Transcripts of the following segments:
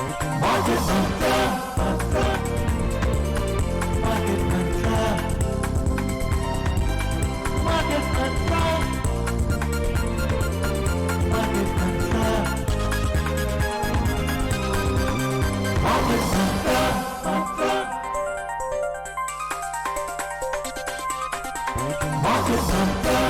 Market Mantra. Market Mantra. Market Mantra. Market Mantra. Market Mantra. Market Mantra.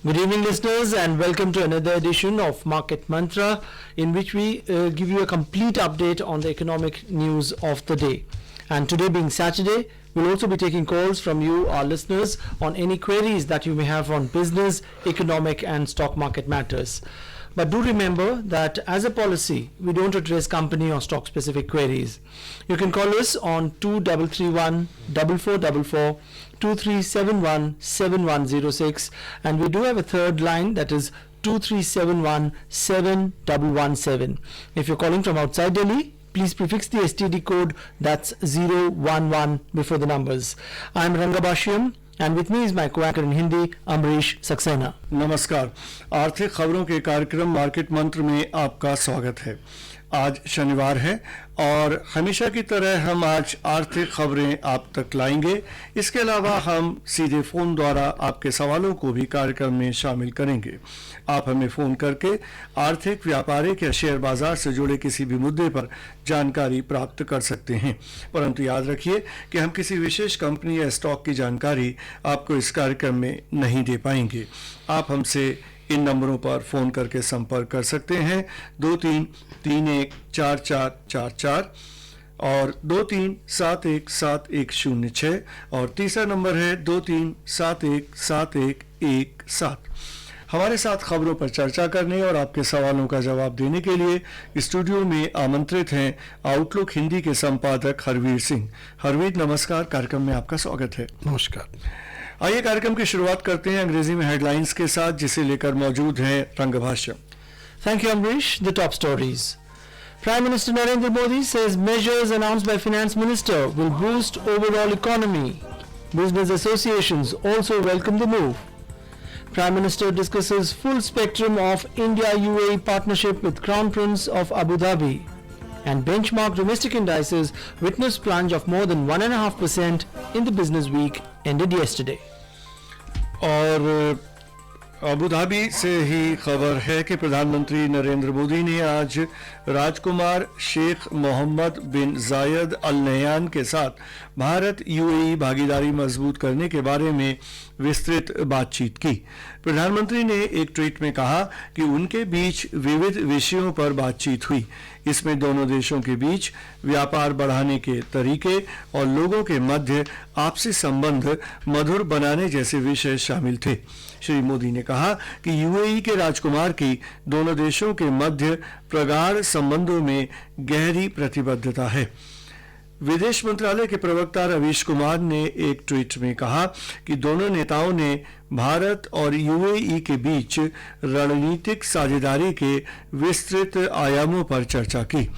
Good evening, listeners, and welcome to another edition of Market Mantra, in which we give you a complete update on the economic news of the day. And today being Saturday, we'll also be taking calls from you, our listeners, on any queries that you may have on business, economic, and stock market matters. But do remember that as a policy, we don't address company or stock specific queries. You can call us on 2331 4444, 2371 7106, and we do have a third line, that is 2371 7117. If you're calling from outside Delhi, please prefix the STD code, that's 011 before the numbers. I'm Rangabashyam, and with me is my co-anchor in Hindi, Amrish Saxena. नमस्कार। आर्थिक खबरों के कार्यक्रम market मंत्र में आपका स्वागत है। आज शनिवार है और हमेशा की तरह हम आज आर्थिक खबरें आप तक लाएंगे। इसके अलावा हम सीधे फ़ोन द्वारा आपके सवालों को भी कार्यक्रम में शामिल करेंगे। आप हमें फ़ोन करके आर्थिक, व्यापारिक या शेयर बाजार से जुड़े किसी भी मुद्दे पर जानकारी प्राप्त कर सकते हैं, परंतु याद रखिए कि हम किसी विशेष कंपनी या स्टॉक की जानकारी आपको इस कार्यक्रम में नहीं दे पाएंगे। आप हमसे इन नंबरों पर फ़ोन करके संपर्क कर सकते हैं 23314444 और 23717106 और तीसरा नंबर है 23717117। हमारे साथ खबरों पर चर्चा करने और आपके सवालों का जवाब देने के लिए स्टूडियो में आमंत्रित हैं आउटलुक हिंदी के संपादक हरवीर सिंह। हरवीर, नमस्कार। कार्यक्रम में आपका स्वागत है। नमस्कार। आइए कार्यक्रम की शुरुआत करते हैं अंग्रेजी में हेडलाइंस के साथ, जिसे लेकर मौजूद हैं रंगभाष्य। Thank you, Amrish. The top stories. Prime Minister Narendra Modi says measures announced by Finance Minister will boost overall economy. Business associations also welcome the move. Prime Minister discusses full spectrum of India-UAE partnership with Crown Prince of Abu Dhabi. And benchmark domestic indices witnessed plunge of more than 1.5% in the business week ended yesterday. और Abu Dhabi से ही खबर है कि प्रधानमंत्री नरेंद्र मोदी ने आज राजकुमार शेख मोहम्मद बिन जायद Al Nahyan के साथ भारत यूएई भागीदारी मजबूत करने के बारे में विस्तृत बातचीत की। प्रधानमंत्री ने एक ट्वीट में कहा कि उनके बीच विविध विषयों पर बातचीत हुई। इसमें दोनों देशों के बीच व्यापार बढ़ाने के तरीके और लोगों के मध्य आपसी संबंध मधुर बनाने जैसे विषय शामिल थे। श्री मोदी ने कहा कि यूएई के राजकुमार की दोनों देशों के मध्य प्रगाढ़ संबंधों में गहरी प्रतिबद्धता है। विदेश मंत्रालय के प्रवक्ता रवीश कुमार ने एक ट्वीट में कहा कि दोनों नेताओं ने भारत और यूएई के बीच रणनीतिक साझेदारी के विस्तृत आयामों पर चर्चा की।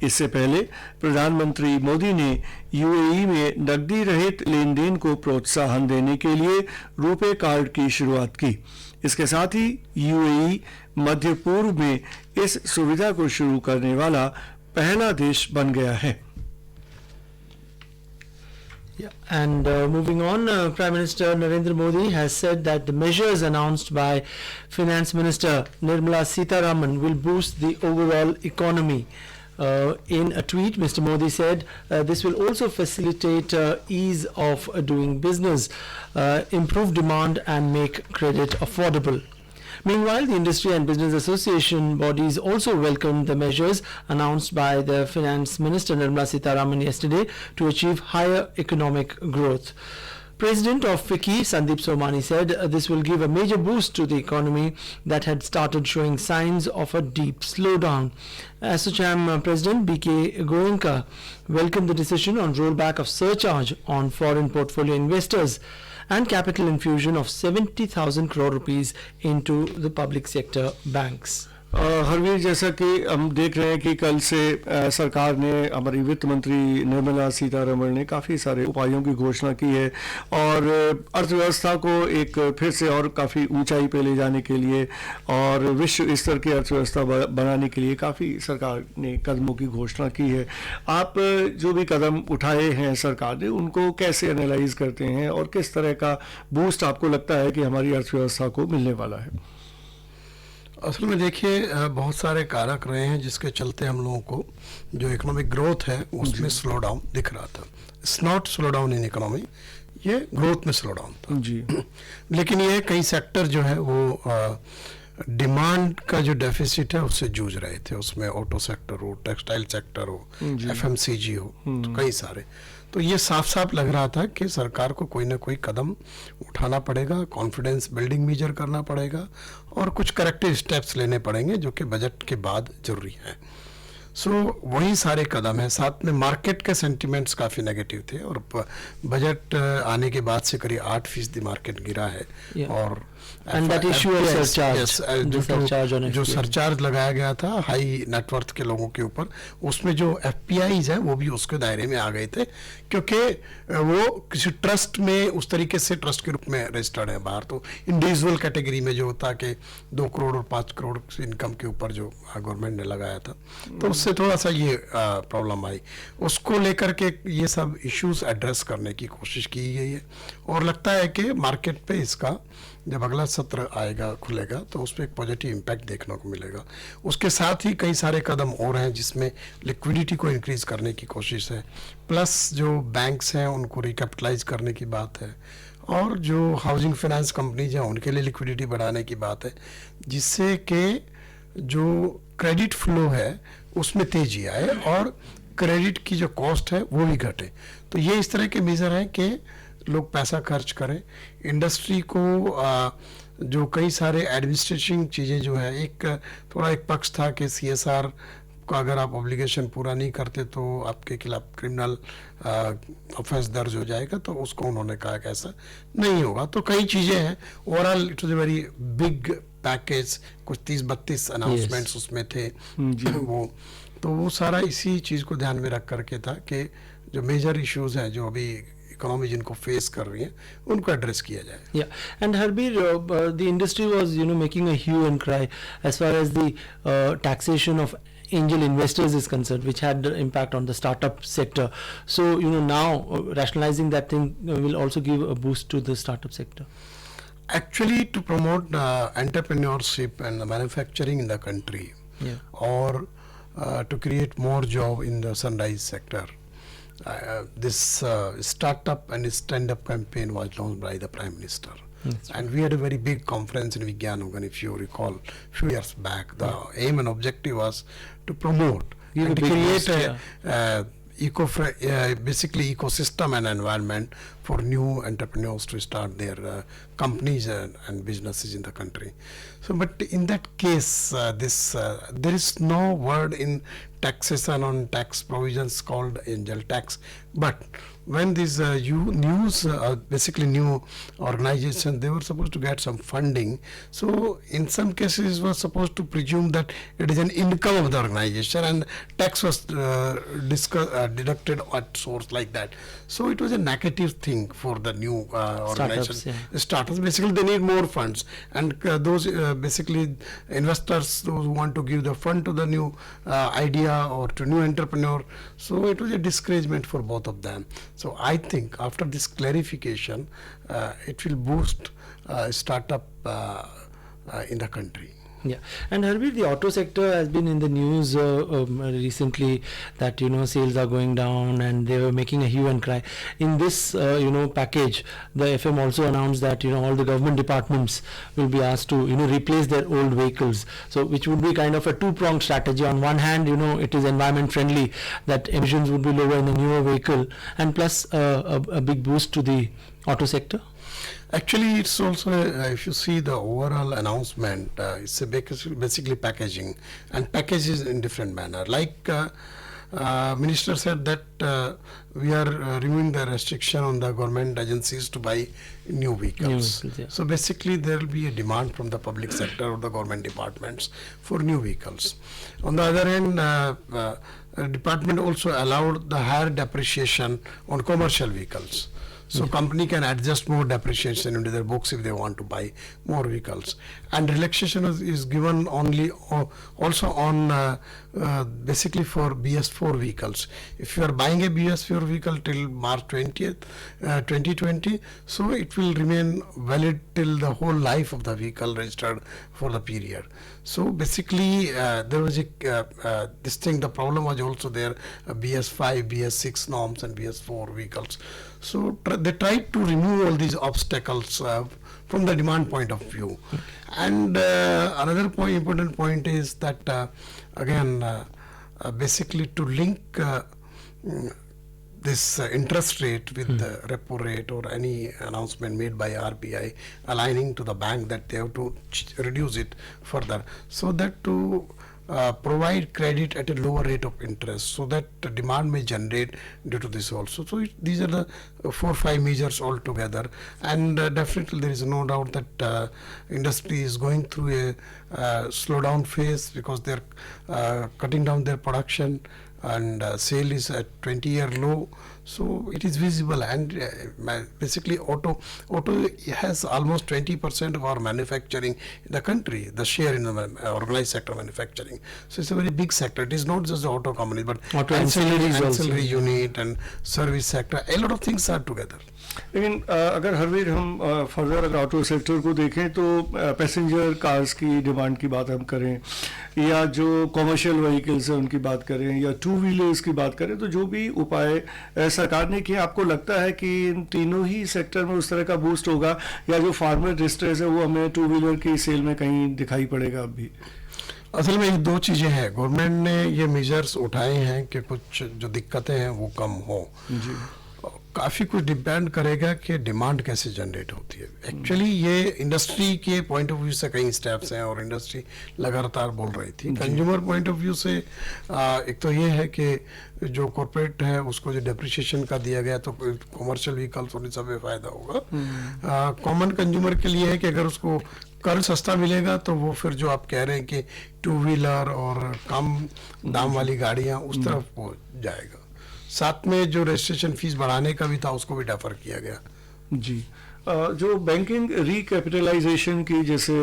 इससे पहले प्रधानमंत्री मोदी ने यूएई में नकदी रहित लेन देन को प्रोत्साहन देने के लिए रुपे कार्ड की शुरुआत की। इसके साथ ही यूएई मध्य पूर्व में इस सुविधा को शुरू करने वाला पहला देश बन गया है। Yeah. And moving on, Prime Minister Narendra Modi has said that the measures announced by Finance Minister Nirmala Sitharaman will boost the overall economy. In a tweet, Mr. Modi said this will also facilitate ease of doing business, improve demand and make credit affordable. Meanwhile, the industry and business association bodies also welcomed the measures announced by the Finance Minister Nirmala Sitharaman yesterday to achieve higher economic growth. President of FICCI, Sandeep Somani, said this will give a major boost to the economy that had started showing signs of a deep slowdown. ASSOCHAM President BK Goenka welcomed the decision on rollback of surcharge on foreign portfolio investors and capital infusion of 70,000 crore rupees into the public sector banks. Harvir, जैसा कि हम देख रहे हैं कि कल से सरकार ने, हमारी वित्त मंत्री निर्मला सीतारमण ने काफ़ी सारे उपायों की घोषणा की है और अर्थव्यवस्था को एक फिर से और काफ़ी ऊंचाई पे ले जाने के लिए और विश्व स्तर की अर्थव्यवस्था बनाने के लिए काफ़ी सरकार ने कदमों की घोषणा की है। आप जो भी कदम उठाए हैं सरकार ने, उनको कैसे एनालाइज करते हैं और किस तरह का बूस्ट आपको लगता है कि हमारी अर्थव्यवस्था को मिलने वाला है? असल में देखिए, बहुत सारे कारक रहे हैं जिसके चलते हम लोगों को जो इकोनॉमिक ग्रोथ है उसमें स्लो डाउन दिख रहा था। It's not slow down in economy, ये ग्रोथ में स्लो डाउन था जी। लेकिन ये कई सेक्टर जो है वो डिमांड का जो डेफिसिट है उससे जूझ रहे थे। उसमें ऑटो सेक्टर हो, टेक्सटाइल सेक्टर हो, FMCG हो, तो कई सारे। तो ये साफ साफ लग रहा था कि सरकार को कोई ना कोई कदम उठाना पड़ेगा, कॉन्फिडेंस बिल्डिंग मेजर करना पड़ेगा और कुछ करेक्टिव स्टेप्स लेने पड़ेंगे जो कि बजट के बाद जरूरी है। सो वही सारे कदम हैं। साथ में मार्केट के सेंटिमेंट्स काफ़ी नेगेटिव थे और बजट आने के बाद से करीब 8% मार्केट गिरा है। और And that issue of surcharge, the surcharge on जो FPI. सरचार्ज लगाया गया था हाई नेटवर्थ के लोगों के ऊपर, उसमें जो FPIs हैं वो भी उसके दायरे में आ गए थे क्योंकि वो किसी ट्रस्ट में उस तरीके से ट्रस्ट के रूप में रजिस्टर्ड है बाहर। तो इंडिविजुअल कैटेगरी में जो होता कि 2 करोड़ और 5 करोड़ इनकम के ऊपर जो गवर्नमेंट ने लगाया था, तो उससे थोड़ा सा ये प्रॉब्लम आई। उसको लेकर के ये सब इश्यूज एड्रेस करने की कोशिश की गई है और लगता है कि मार्केट पे इसका जब अगला सत्र आएगा, खुलेगा, तो उस पर एक पॉजिटिव इम्पैक्ट देखने को मिलेगा। उसके साथ ही कई सारे कदम और हैं जिसमें लिक्विडिटी को इंक्रीज करने की कोशिश है, प्लस जो बैंक्स हैं उनको रिकैपिटलाइज करने की बात है और जो हाउसिंग फाइनेंस कंपनीज हैं उनके लिए लिक्विडिटी बढ़ाने की बात है, जिससे कि जो क्रेडिट फ्लो है उसमें तेजी आए और क्रेडिट की जो कॉस्ट है वो भी घटे। तो ये इस तरह के मेजर हैं कि लोग पैसा खर्च करें। इंडस्ट्री को जो कई सारे एडमिनिस्ट्रेशन चीज़ें जो है, थोड़ा एक पक्ष था कि CSR को अगर आप ऑब्लिगेशन पूरा नहीं करते तो आपके खिलाफ क्रिमिनल ऑफेंस दर्ज हो जाएगा, तो उसको उन्होंने कहा कि ऐसा नहीं होगा। तो कई चीज़ें हैं। Overall it was a very big package, कुछ 30-32 अनाउंसमेंट्स उसमें थे वो सारा इसी चीज़ को ध्यान में रख करके था कि जो मेजर इश्यूज हैं जो अभी इकोनॉमी जिनको फेस कर रही है उनको एड्रेस किया जाए। Yeah, and Harbir, the industry was, making a hue and cry as far as the taxation of angel investors is concerned, which had the impact on the startup sector. So, now rationalizing that thing will also give a boost to the startup sector. Actually, to promote entrepreneurship and manufacturing in the country, or to create more job in the sunrise sector, this startup and stand-up campaign was launched by the Prime Minister. And we had a very big conference in Vigyan, if you recall, a few years back. The aim and objective was to promote and to create basically ecosystem and environment for new entrepreneurs to start their companies and businesses in the country. So, but in that case, there is no word in taxation on tax provisions called angel tax. But when these basically new organizations, they were supposed to get some funding. So in some cases, was supposed to presume that it is an income of the organization, and tax was deducted at source like that. So it was a negative thing for the new organization. Startups, basically, they need more funds, and those basically investors, those who want to give the fund to the new idea or to new entrepreneur. So it was a discouragement for both of them. So I think after this clarification, it will boost startup in the country. Yeah, and Harbir, the auto sector has been in the news recently that sales are going down and they were making a hue and cry. In this package, the FM also announced that all the government departments will be asked to replace their old vehicles. So which would be kind of a two-pronged strategy. On one hand, it is environment friendly, that emissions would be lower in the newer vehicle, and plus a big boost to the auto sector. Actually, it's also, if you see the overall announcement, it's basically packaging, and packages in different manner. Like Minister said that we are removing the restriction on the government agencies to buy new vehicles. vehicles, yeah. So basically, there will be a demand from the public sector or the government departments for new vehicles. On the other hand, department also allowed the higher depreciation on commercial vehicles. So company can adjust more depreciation into their books if they want to buy more vehicles. And relaxation is given only also on basically for BS4 vehicles. If you are buying a BS4 vehicle till March 20th, 2020, so it will remain valid till the whole life of the vehicle registered for the period. So basically, there was this thing. The problem was also there. BS5, BS6 norms and BS4 vehicles. So they tried to remove all these obstacles from the demand point of view. And another important point is that again, basically to link this interest rate with the repo rate or any announcement made by RBI aligning to the bank that they have to reduce it further, so that to provide credit at a lower rate of interest, so that the demand may generate due to this also. So these are the 4 or 5 measures altogether, and definitely there is no doubt that industry is going through a slowdown phase because they are cutting down their production, and sale is at 20-year low. So it is visible, and basically auto has almost 20% of our manufacturing in the country, the share in the organized sector manufacturing. So it's a very big sector. It is not just the auto companies, but Auto ancillaries also. ancillary unit and service sector. A lot of things are together. लेकिन अगर हरवीर हम further अगर auto sector को देखें तो passenger cars की demand की बात हम करें या जो कमर्शियल व्हीकल्स हैं उनकी बात करें या टू व्हीलर्स की बात करें, तो जो भी उपाय सरकार ने किए, आपको लगता है कि इन तीनों ही सेक्टर में उस तरह का बूस्ट होगा, या जो फार्मर डिस्ट्रेस है वो हमें टू व्हीलर की सेल में कहीं दिखाई पड़ेगा अभी? असल में ये 2 चीजें हैं. गवर्नमेंट ने ये मेजर्स उठाए हैं कि कुछ जो दिक्कतें हैं वो कम हो. काफी कुछ डिपेंड करेगा कि डिमांड कैसे जनरेट होती है. एक्चुअली ये इंडस्ट्री के पॉइंट ऑफ व्यू से कई स्टेप्स हैं और इंडस्ट्री लगातार बोल रही थी. कंज्यूमर पॉइंट ऑफ व्यू से एक तो ये है कि जो कॉर्पोरेट है उसको जो डेप्रिसिएशन का दिया गया तो कॉमर्शियल व्हीकल्स और इन सब में फायदा होगा. कॉमन कंज्यूमर के लिए है कि अगर उसको कर्ज सस्ता मिलेगा तो वो फिर जो आप कह रहे हैं कि टू व्हीलर और कम दाम वाली गाड़ियां उस तरफ वो जाएगा. साथ में जो रजिस्ट्रेशन फीस बढ़ाने का भी था उसको भी डेफर किया गया. जी, जो बैंकिंग रिकैपिटलाइजेशन की जैसे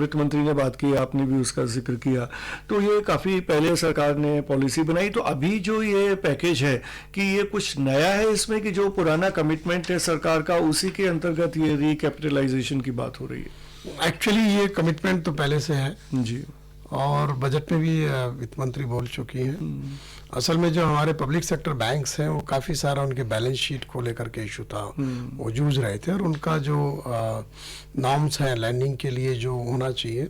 वित्त मंत्री ने बात की, आपने भी उसका जिक्र किया, तो ये काफ़ी पहले सरकार ने पॉलिसी बनाई. तो अभी जो ये पैकेज है कि ये कुछ नया है इसमें कि जो पुराना कमिटमेंट है सरकार का उसी के अंतर्गत ये रिकैपिटलाइजेशन की बात हो रही है? एक्चुअली ये कमिटमेंट तो पहले से है जी, और बजट में भी वित्त मंत्री बोल चुकी हैं. असल में जो हमारे पब्लिक सेक्टर बैंक्स हैं वो काफ़ी सारा उनके बैलेंस शीट को लेकर के इशू था. वो जूझ रहे थे और उनका जो नॉर्म्स हैं लैंडिंग के लिए जो होना चाहिए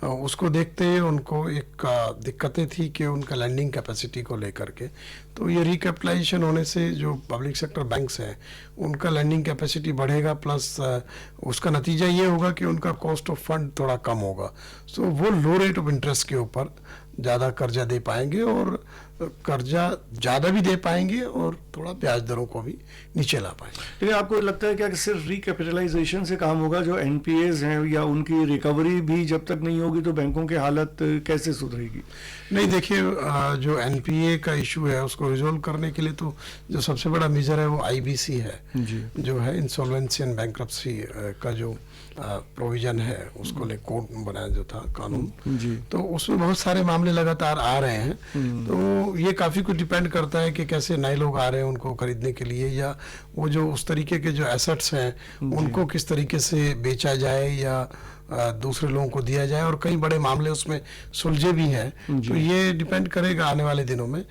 उसको देखते हुए उनको एक दिक्कतें थी कि उनका लैंडिंग कैपेसिटी को लेकर के. तो ये रिकैपिटलाइजेशन होने से जो पब्लिक सेक्टर बैंक्स हैं उनका लैंडिंग कैपेसिटी बढ़ेगा, प्लस उसका नतीजा ये होगा कि उनका कॉस्ट ऑफ फंड थोड़ा कम होगा. सो वो लो रेट ऑफ इंटरेस्ट के ऊपर ज़्यादा कर्जा दे पाएंगे और कर्जा ज़्यादा भी दे पाएंगे और थोड़ा ब्याज दरों को भी नीचे ला पाएंगे. लेकिन आपको लगता है क्या कि सिर्फ रिकैपिटलाइजेशन से काम होगा? जो एनपीएज हैं या उनकी रिकवरी भी जब तक नहीं होगी तो बैंकों की हालत कैसे सुधरेगी? नहीं, देखिए, जो एनपीए का इशू है उसको रिजोल्व करने के लिए तो जो सबसे बड़ा मेजर है वो आईबीसी है जी, जो है इंसॉल्वेंसी एंड बैंक्रप्सी का जो प्रोविजन है उसको ले कोड बनाया जो था कानून जी, तो उसमें बहुत सारे मामले लगातार आ रहे हैं. तो ये काफ़ी कुछ डिपेंड करता है कि कैसे नए लोग आ रहे हैं उनको खरीदने के लिए, या वो जो उस तरीके के जो एसेट्स हैं उनको किस तरीके से बेचा जाए या दूसरे लोगों को दिया जाए, और कई बड़े मामले उसमें सुलझे भी हैं. तो ये डिपेंड करेगा आने वाले दिनों में.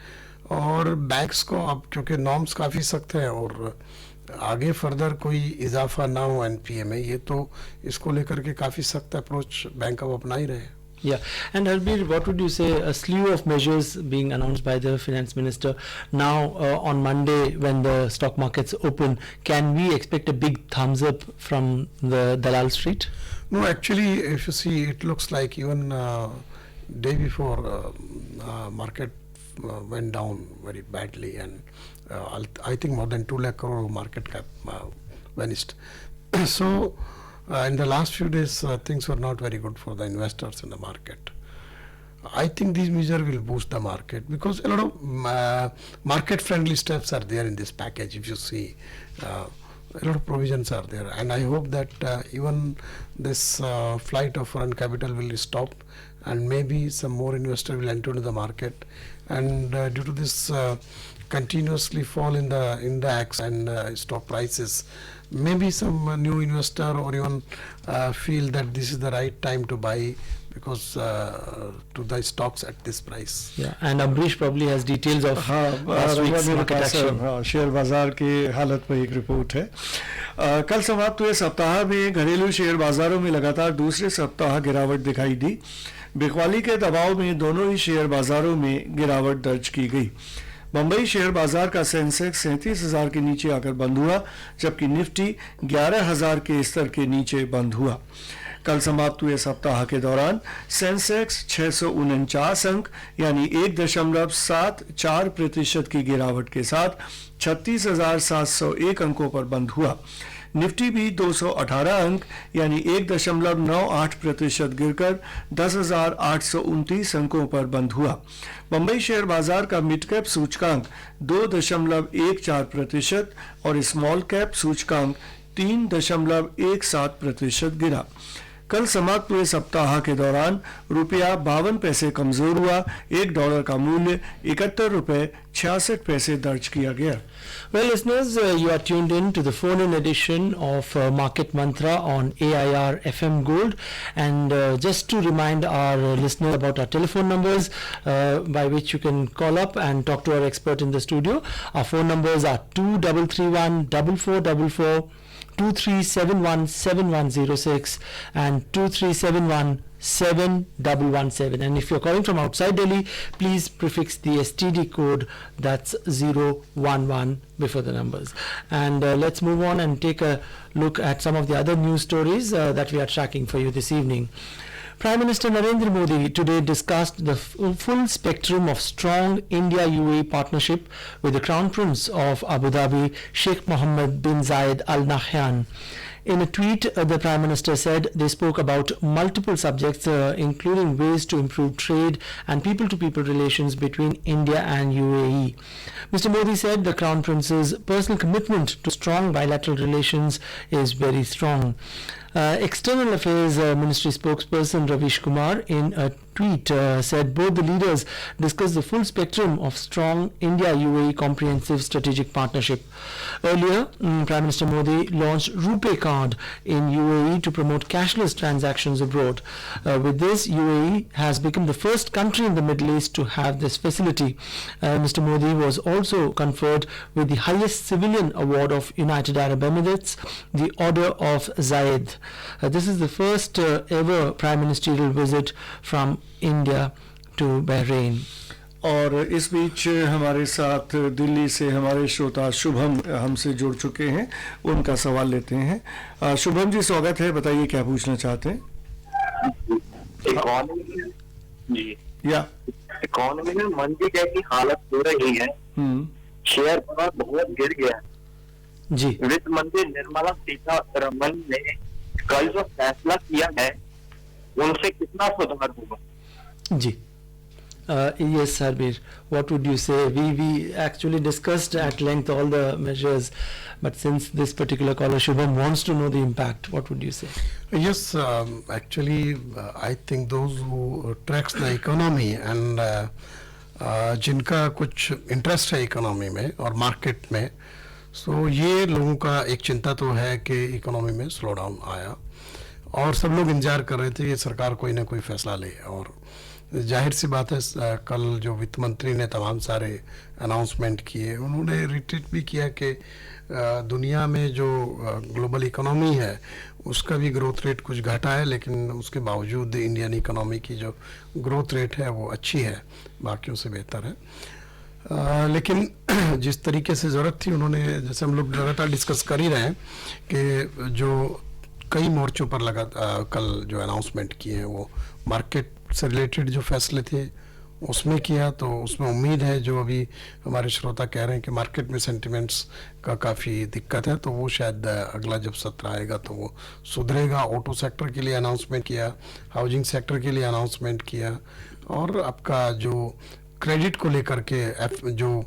और बैंक्स को अब क्योंकि नॉर्म्स काफ़ी सख्त हैं और आगे फर्दर कोई इजाफा ना हो एनपीए में, ये तो इसको लेकर के काफ़ी सख्त अप्रोच बैंक अब अपना ही रहे हैं. Yeah, and Harbir, what would you say? A slew of measures being announced by the finance minister now on Monday when the stock markets open. Can we expect a big thumbs up from the Dalal Street? No, actually, if you see, it looks like even day before market went down very badly, and I think more than 2 lakh crore market cap vanished. So in the last few days, things were not very good for the investors in the market. I think these measures will boost the market because a lot of market-friendly steps are there in this package. If you see, a lot of provisions are there, and I hope that even this flight of foreign capital will stop, and maybe some more investors will enter into the market. And due to this continuously fall in the index and stock prices, maybe some new investor or even feel that this is the right time to buy because to the stocks at this price. Yeah, and Ambrish probably has details of हाँ last रघुवर week's मेरे market पास action. हाँ, share बाजार की हालत पर एक report है। कल समाप्त हुए सप्ताह में घरेलू शेयर बाजारों में लगातार दूसरे सप्ताह गिरावट दिखाई दी। बिकवाली के दबाव में दोनों ही शेयर बाजारों में गिरावट दर्ज की गई। बम्बई शेयर बाजार का सेंसेक्स 37,000 के नीचे आकर बंद हुआ, जबकि निफ्टी 11,000 के स्तर के नीचे बंद हुआ। कल समाप्त हुए सप्ताह के दौरान सेंसेक्स 649 अंक यानी 1.74% की गिरावट के साथ 36,701 अंकों पर बंद हुआ। निफ्टी भी 218 अंक यानी 1.98% गिरकर 10,829 अंकों पर बंद हुआ। बम्बई शेयर बाजार का मिड कैप सूचकांक 2.14% और स्मॉल कैप सूचकांक 3.17% गिरा। कल समाप्त हुए सप्ताह के दौरान रुपया 52 पैसे कमजोर हुआ। $1 का मूल्य 71 रुपए 66 पैसे दर्ज किया गया। Well, listeners, you are tuned in to the phone-in edition of Market Mantra on AIR FM Gold, and just to remind our listeners about our telephone numbers by which you can call up and talk to our expert in the studio. Our phone numbers are 2331 4444, 2371-7106 and 2371-7117, and if you're calling from outside Delhi, please prefix the STD code, that's 011 before the numbers. And let's move on and take a look at some of the other news stories that we are tracking for you this evening. Prime Minister Narendra Modi today discussed the full spectrum of strong India-UAE partnership with the Crown Prince of Abu Dhabi, Sheikh Mohammed bin Zayed Al Nahyan. In a tweet, the Prime Minister said they spoke about multiple subjects, including ways to improve trade and people-to-people relations between India and UAE. Mr. Modi said the Crown Prince's personal commitment to strong bilateral relations is very strong. External Affairs Ministry spokesperson Ravish Kumar in a tweet said both the leaders discussed the full spectrum of strong India-UAE comprehensive strategic partnership. Earlier, Prime Minister Modi launched RuPay card in UAE to promote cashless transactions abroad. With this, UAE has become the first country in the Middle East to have this facility. Mr. Modi was also conferred with the highest civilian award of United Arab Emirates, the Order of Zayed. This is the first ever prime ministerial visit from India to Bahrain. और इस बीच हमारे साथ दिल्ली से हमारे श्रोता शुभम हमसे जुड़ चुके हैं, उनका सवाल लेते हैं। शुभम जी, स्वागत है, बताइए क्या पूछना चाहते हैं। इकोनॉमी में मंदी जैसी हालत हो रही है, शेयर बाजार बहुत गिर गया है जी। वित्त मंत्री निर्मला सीतारमन ने कल जो फैसला किया है उनसे कितना सुधार होगा? जी। Yes, Sarbir, what would you say? We actually discussed at length all the measures, but since this particular caller Shubham wants to know the impact, what would you say? Yes, actually, I think those who tracks the economy and जिनका कुछ interest है economy में और market में, सो ये लोगों का एक चिंता तो है कि इकोनॉमी में स्लो डाउन आया और सब लोग इंतजार कर रहे थे कि सरकार कोई ना कोई फैसला ले। और जाहिर सी बात है, कल जो वित्त मंत्री ने तमाम सारे अनाउंसमेंट किए, उन्होंने रिट्रीट भी किया कि दुनिया में जो ग्लोबल इकोनॉमी है उसका भी ग्रोथ रेट कुछ घटा है, लेकिन उसके बावजूद इंडियन इकोनॉमी की जो ग्रोथ रेट है वो अच्छी है, बाकियों से बेहतर है। लेकिन जिस तरीके से ज़रूरत थी, उन्होंने, जैसे हम लोग लगातार डिस्कस कर ही रहे हैं कि जो कई मोर्चों पर कल जो अनाउंसमेंट किए हैं वो मार्केट से रिलेटेड जो फैसले थे उसमें किया, तो उसमें उम्मीद है जो अभी हमारे श्रोता कह रहे हैं कि मार्केट में सेंटिमेंट्स का काफ़ी दिक्कत है, तो वो शायद अगला जब सत्र आएगा तो वो सुधरेगा। ऑटो सेक्टर के लिए अनाउंसमेंट किया, हाउसिंग सेक्टर के लिए अनाउंसमेंट किया, और आपका जो क्रेडिट को लेकर के जो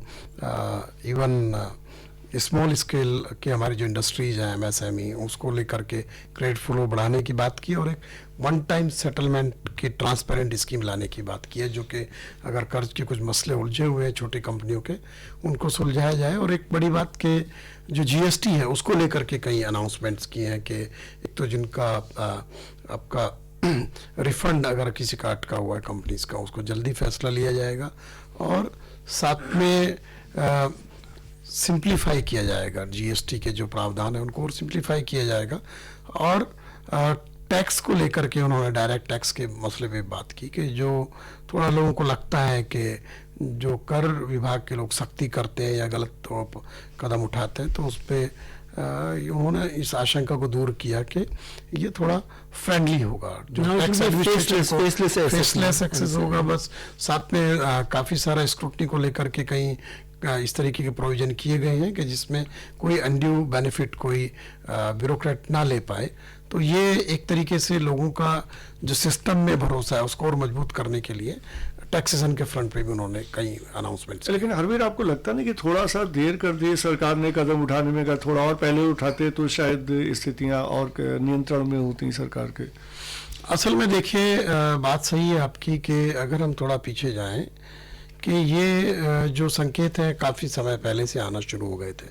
इवन स्मॉल स्केल के हमारी जो इंडस्ट्रीज हैं एमएसएमई, उसको लेकर के क्रेडिट फ्लो बढ़ाने की बात की, और एक वन टाइम सेटलमेंट की ट्रांसपेरेंट स्कीम लाने की बात की है, जो कि अगर कर्ज के कुछ मसले उलझे हुए हैं छोटी कंपनियों के, उनको सुलझाया जाए। और एक बड़ी बात के जो जीएसटी है उसको लेकर के कई अनाउंसमेंट्स किए हैं कि एक तो जिनका आपका रिफंड अगर किसी का अटका हुआ है कंपनीज का, उसको जल्दी फैसला लिया जाएगा, और साथ में सिंप्लीफाई किया जाएगा जीएसटी के जो प्रावधान है उनको और सिंप्लीफाई किया जाएगा। और टैक्स को लेकर के उन्होंने डायरेक्ट टैक्स के मसले पे बात की कि जो थोड़ा लोगों को लगता है कि जो कर विभाग के लोग सख्ती करते हैं या गलत कदम उठाते हैं, तो उस पर उन्होंने इस आशंका को दूर किया कि ये थोड़ा फ्रेंडली होगा, जो टैक्स फेसलेस एक्सेस होगा। बस साथ में काफ़ी सारा स्क्रूटनी को लेकर के कहीं इस तरीके के प्रोविजन किए गए हैं कि जिसमें कोई अनड्यू बेनिफिट कोई ब्यूरोक्रेट ना ले पाए। तो ये एक तरीके से लोगों का जो सिस्टम में भरोसा है उसको और मजबूत करने के लिए टैक्सेशन के फ्रंट पे भी उन्होंने कई अनाउंसमेंट। लेकिन हरवीर, आपको लगता नहीं कि थोड़ा सा देर कर दिए सरकार ने कदम उठाने में, का थोड़ा और पहले उठाते तो शायद स्थितियां और नियंत्रण में होती सरकार के? असल में देखिए, बात सही है आपकी कि अगर हम थोड़ा पीछे जाएं कि ये जो संकेत है काफ़ी समय पहले से आना शुरू हो गए थे,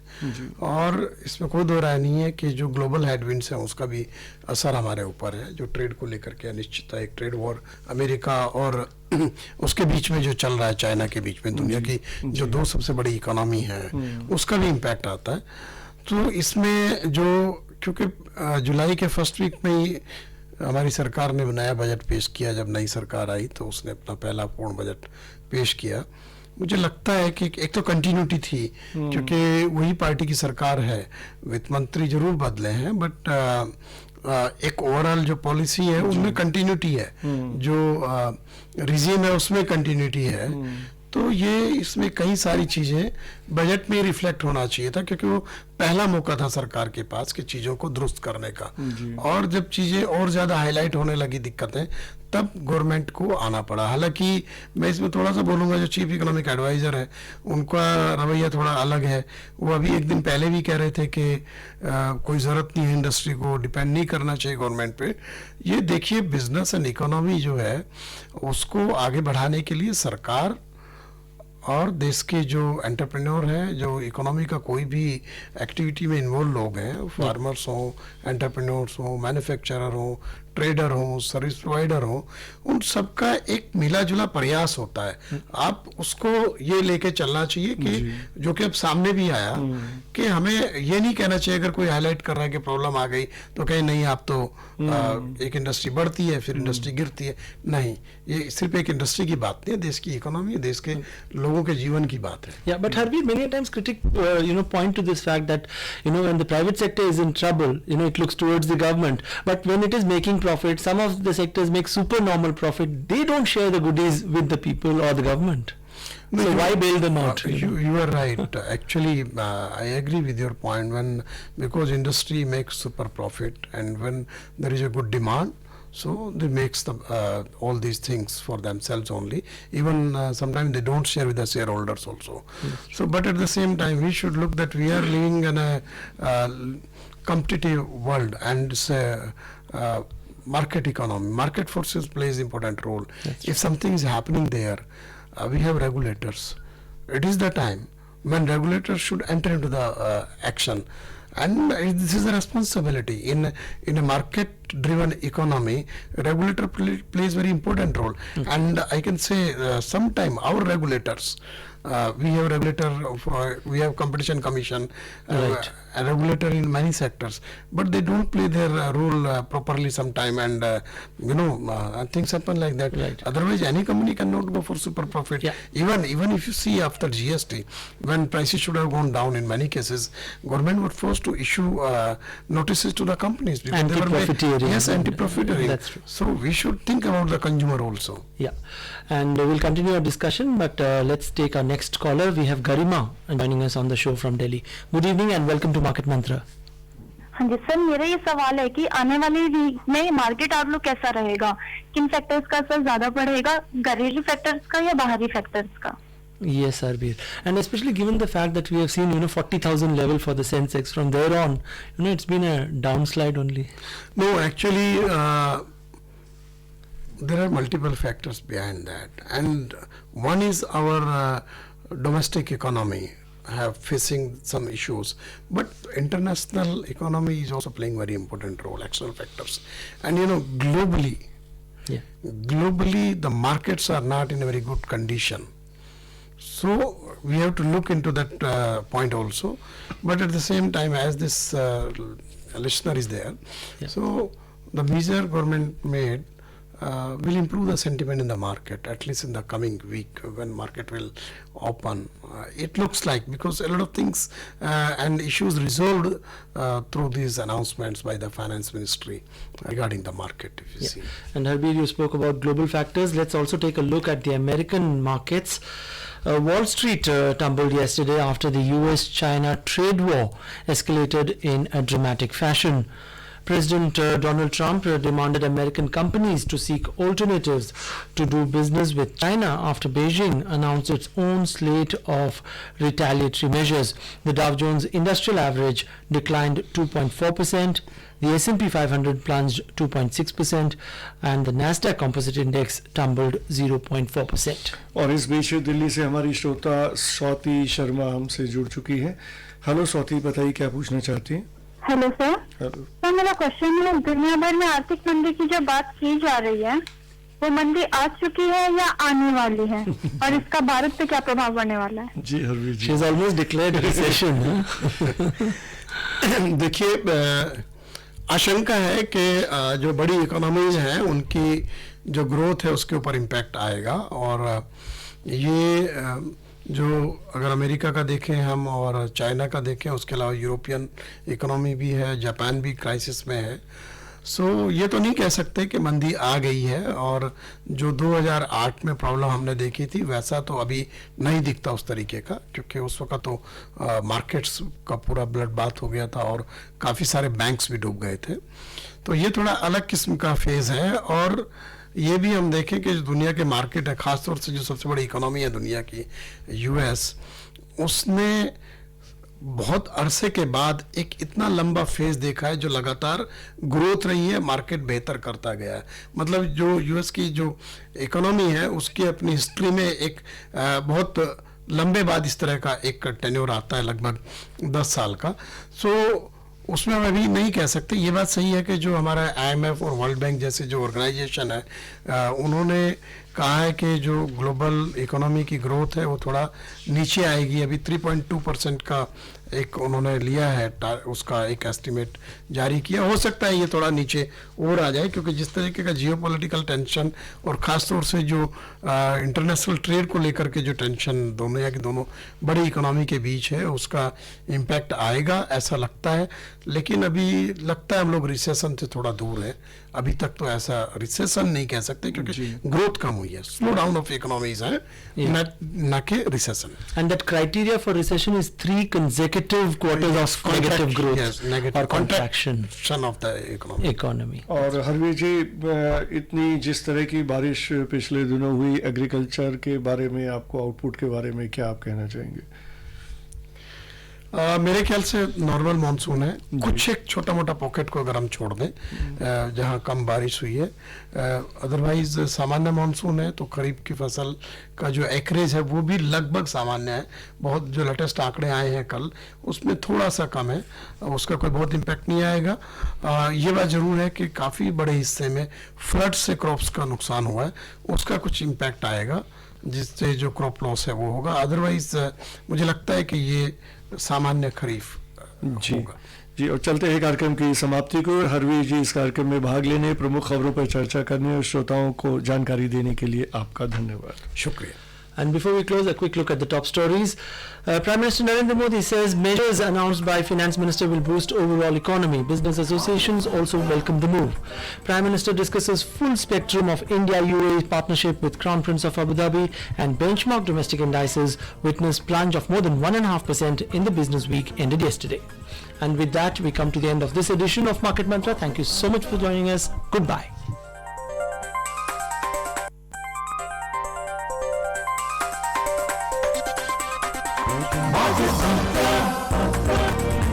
और इसमें कोई दो राय नहीं है कि जो ग्लोबल हेडविंड्स हैं उसका भी असर हमारे ऊपर है। जो ट्रेड को लेकर के अनिश्चितता, एक ट्रेड वॉर अमेरिका और उसके बीच में जो चल रहा है, चाइना के बीच में, दुनिया की जो दो सबसे बड़ी इकोनॉमी है, उसका भी इम्पैक्ट आता है। तो इसमें जो, क्योंकि जुलाई के फर्स्ट वीक में ही हमारी सरकार ने नया बजट पेश किया, जब नई सरकार आई तो उसने अपना पहला पूर्ण बजट पेश किया। मुझे लगता है कि एक तो कंटिन्यूटी थी, क्योंकि वही पार्टी की सरकार है, वित्त मंत्री जरूर बदले हैं, बट एक ओवरऑल जो पॉलिसी है उनमें कंटिन्यूटी है, जो रिजीम है उसमें कंटिन्यूटी है। तो ये इसमें कई सारी चीज़ें बजट में रिफ्लेक्ट होना चाहिए था, क्योंकि वो पहला मौका था सरकार के पास कि चीज़ों को दुरुस्त करने का। और जब चीज़ें और ज़्यादा हाईलाइट होने लगी दिक्कतें, तब गवर्नमेंट को आना पड़ा। हालांकि मैं इसमें थोड़ा सा बोलूँगा, जो चीफ इकोनॉमिक एडवाइज़र है उनका रवैया थोड़ा अलग है। वो अभी एक दिन पहले भी कह रहे थे कि कोई ज़रूरत नहीं है इंडस्ट्री को डिपेंड नहीं करना चाहिए गवर्नमेंट पे। ये देखिए, बिजनेस एंड इकोनॉमी जो है उसको आगे बढ़ाने के लिए सरकार और देश के जो एंटरप्रेन्योर हैं, जो इकोनॉमी का कोई भी एक्टिविटी में इन्वॉल्व लोग हैं, फार्मर्स हों, एंटरप्रेन्योर्स हों, मैन्युफैक्चरर हों, ट्रेडर हों, सर्विस प्रोवाइडर हों, उन सबका एक मिला जुला प्रयास होता है। आप उसको ये लेके चलना चाहिए कि जो कि अब सामने भी आया कि हमें ये नहीं कहना चाहिए अगर कोई हाईलाइट कर रहा है कि प्रॉब्लम आ गई तो कहीं नहीं, आप तो एक इंडस्ट्री बढ़ती है फिर इंडस्ट्री गिरती है। नहीं, ये सिर्फ एक इंडस्ट्री की बात नहीं है, देश की इकोनॉमी, देश के लोगों के जीवन की बात है। Yeah, but Harveer, many times critics, point to this fact that, when the private sector is in trouble, it looks towards the government. But when it is making profit, some of the sectors make supernormal profit. They don't share the goodies with the people or the government. So why bail them out? You are right. Actually, I agree with your point. Because industry makes super profit, and when there is a good demand, so they makes all these things for themselves only. Even sometimes they don't share with the shareholders also. So, but at the same time, we should look that we are living in a competitive world, and it's a market economy. Market forces plays important role. If something is happening there, we have regulators. It is the time when regulators should enter into the action. And this is a responsibility in a market-driven economy. Regulator plays very important role, and I can say sometime our regulators we have regulator, we have competition commission, Right. a regulator in many sectors, but they don't play their role properly sometime, and things happen like that. Right. Otherwise, any company cannot go for super profit. Yeah. Even if you see after GST, when prices should have gone down in many cases, government was forced to issue notices to the companies because they were Anti-profiteering. Yes, anti-profiteering. That's true. So we should think about the consumer also. Yeah, and we'll continue our discussion, but let's take our next caller. We have Garima joining us on the show from Delhi. Good evening and welcome to Market Mantra. हाँ जी sir, मेरा ये सवाल है कि आने वाली week में market outlook कैसा रहेगा, किन फैक्टर्स का असर ज्यादा पड़ेगा, घरेलू फैक्टर्स का या बाहरी फैक्टर्स का? Yes, Arbir. And especially given the fact that we have seen, 40,000 level for the Sensex. From there on, it's been a downslide only. No, actually, there are multiple factors behind that, and one is our domestic economy have facing some issues, but international economy is also playing very important role, external factors, and globally the markets are not in a very good condition. So we have to look into that point also, but at the same time, as this listener is there, so the measure government made will improve the sentiment in the market, at least in the coming week when market will open. It looks like, because a lot of things and issues resolved through these announcements by the finance ministry regarding the market, if you see. And Harbir, you spoke about global factors. Let's also take a look at the American markets. Wall Street tumbled yesterday after the US-China trade war escalated in a dramatic fashion. President Donald Trump demanded American companies to seek alternatives to do business with China after Beijing announced its own slate of retaliatory measures. The Dow Jones Industrial Average declined 2.4%, the S&P 500 plunged 2.6%, and the Nasdaq Composite Index tumbled 0.4%. और इस बीच दिल्ली से हमारी श्रोता स्वाति शर्मा हमसे जुड़ चुकी है. Hello Swati, बताइए क्या पूछना चाहती हैं? Hello sir. हेलो. सर, मेरा क्वेश्चन है, दुनिया भर में आर्थिक मंदी की जो बात की जा रही है, वो मंदी आ चुकी है या आने वाली है, और इसका भारत पे क्या प्रभाव पड़ने वाला है? जी हरवीर जी. She's almost declared a recession. देखिए, आशंका है कि जो बड़ी इकोनॉमीज हैं उनकी जो ग्रोथ है उसके ऊपर इम्पैक्ट आएगा, और ये जो अगर अमेरिका का देखें हम और चाइना का देखें, उसके अलावा यूरोपियन इकोनॉमी भी है, जापान भी क्राइसिस में है. सो ये तो नहीं कह सकते कि मंदी आ गई है, और जो 2008 में प्रॉब्लम हमने देखी थी वैसा तो अभी नहीं दिखता उस तरीके का, क्योंकि उस वक्त तो मार्केट्स का पूरा ब्लड बाथ हो गया था और काफ़ी सारे बैंक्स भी डूब गए थे. तो ये थोड़ा अलग किस्म का फेज़ है. और ये भी हम देखें कि जो दुनिया के मार्केट है, ख़ासतौर से जो सबसे बड़ी इकोनॉमी है दुनिया की, यूएस, उसने बहुत अरसे के बाद एक इतना लंबा फेज देखा है जो लगातार ग्रोथ रही है, मार्केट बेहतर करता गया है. मतलब जो यूएस की जो इकोनॉमी है उसकी अपनी हिस्ट्री में एक बहुत लंबे बाद इस तरह का एक टेन्योर आता है, लगभग 10 साल का. सो उसमें हम अभी नहीं कह सकते. ये बात सही है कि जो हमारा आईएमएफ और वर्ल्ड बैंक जैसे जो ऑर्गेनाइजेशन है उन्होंने कहा है कि जो ग्लोबल इकोनॉमी की ग्रोथ है वो थोड़ा नीचे आएगी. अभी 3.2% का एक उन्होंने लिया है, उसका एक एस्टिमेट जारी किया. हो सकता है ये थोड़ा नीचे और आ जाए, क्योंकि जिस तरीके का जियोपॉलिटिकल टेंशन और ख़ासतौर से जो इंटरनेशनल ट्रेड को लेकर के जो टेंशन दुनिया की दोनों बड़ी इकोनॉमी के बीच है उसका इम्पैक्ट आएगा, ऐसा लगता है. लेकिन अभी लगता है हम लोग रिसेशन से थोड़ा दूर है. अभी तक तो ऐसा रिसेशन नहीं कह सकते, क्योंकि ग्रोथ कम हुई है, स्लो डाउन ऑफ इकोनॉमीज है, न कि recession. And that criteria for recession is 3 consecutive quarters of negative growth, yes, negative or contraction of the economy. और हरवीर जी, इतनी जिस तरह की बारिश पिछले दिनों हुई, एग्रीकल्चर के बारे में, आपको आउटपुट के बारे में क्या आप कहना चाहेंगे? मेरे ख्याल से नॉर्मल मानसून है. कुछ एक छोटा मोटा पॉकेट को अगर हम छोड़ दें जहां कम बारिश हुई है, अदरवाइज सामान्य मानसून है. तो खरीफ की फसल का जो एकरेज है वो भी लगभग सामान्य है. बहुत जो लेटेस्ट आंकड़े आए हैं कल, उसमें थोड़ा सा कम है, उसका कोई बहुत इम्पैक्ट नहीं आएगा. ये बात जरूर है कि काफ़ी बड़े हिस्से में फ्लड से क्रॉप्स का नुकसान हुआ है, उसका कुछ इम्पैक्ट आएगा. जिससे जो क्रॉप लॉस है वो होगा। अदरवाइज मुझे लगता है कि ये सामान्य खरीफ जी होगा। जी, और चलते हैं कार्यक्रम की समाप्ति को। हरवीर जी, इस कार्यक्रम में भाग लेने, प्रमुख खबरों पर चर्चा करने और श्रोताओं को जानकारी देने के लिए आपका धन्यवाद। शुक्रिया। And before we close, a quick look at the top stories. Prime Minister Narendra Modi says measures announced by Finance Minister will boost overall economy. Business associations also welcome the move. Prime Minister discusses full spectrum of India-UAE partnership with Crown Prince of Abu Dhabi, and benchmark domestic indices witnessed plunge of more than 1.5% in the business week ended yesterday. And with that, we come to the end of this edition of Market Mantra. Thank you so much for joining us. Goodbye. Market Mantra.